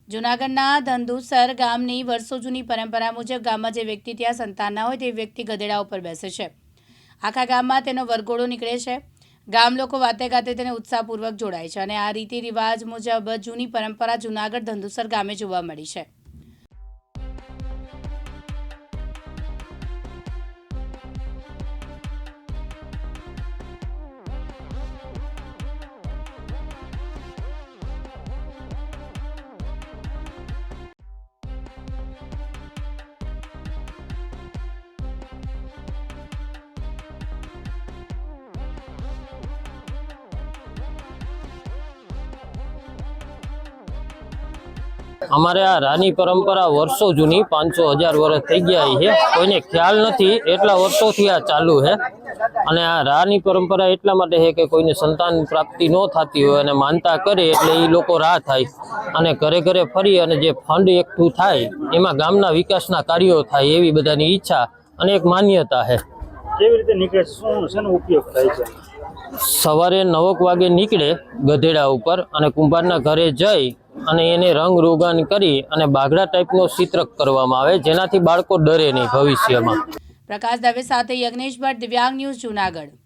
જૂનાગઢના ધંધુસર ગામની વર્ષો જૂની પરંપરા મુજબ ગામમાં જે વ્યક્તિ ત્યાં સંતાન ના હોય તે વ્યક્તિ ગધેડા ઉપર બેસે છે। આખા ગામમાં તેનો વરઘોડો નીકળે છે। ગામ લોકો વાતે ગાતે તેને ઉત્સાહપૂર્વક જોડાય છે અને આ રીતિ રિવાજ મુજબ જૂની પરંપરા જૂનાગઢ ધંધુસર ગામે જોવા મળી છે। અમારે આ રાની પરંપરા વર્ષો જૂની 500-1000 વર્ષ થઈ ગયા છે। કોઈને ખ્યાલ નથી, એટલા વર્ષોથી આ ચાલુ છે। અને આ રાની પરંપરા એટલા માટે છે કે કોઈને સંતાન પ્રાપ્તિ ન થતી હોય અને માનતા કરે એટલે એ લોકો રાહ થાય અને ઘરે ઘરે ફરી અને જે ફંડ એકઠું થાય એમાં ગામના વિકાસના કાર્યો થાય એવી બધાની ઈચ્છા અને એક માન્યતા છે। કેવી રીતે નીકળે, શેનો ઉપયોગ થાય છે? સવારે 9 વાગે નીકળે ગધેડા ઉપર અને કુંભારના ઘરે જઈ અને એને રંગ રોગાન કરી અને બાગડા ટાઈપનો ચિત્રક કરવામાં આવે, જેનાથી બાળકો ડરે નહીં ભવિષ્યમાં। પ્રકાશ દવે સાથે યજ્ઞેશ ભટ્ટ, દિવ્યાંગ ન્યૂઝ, જૂનાગઢ।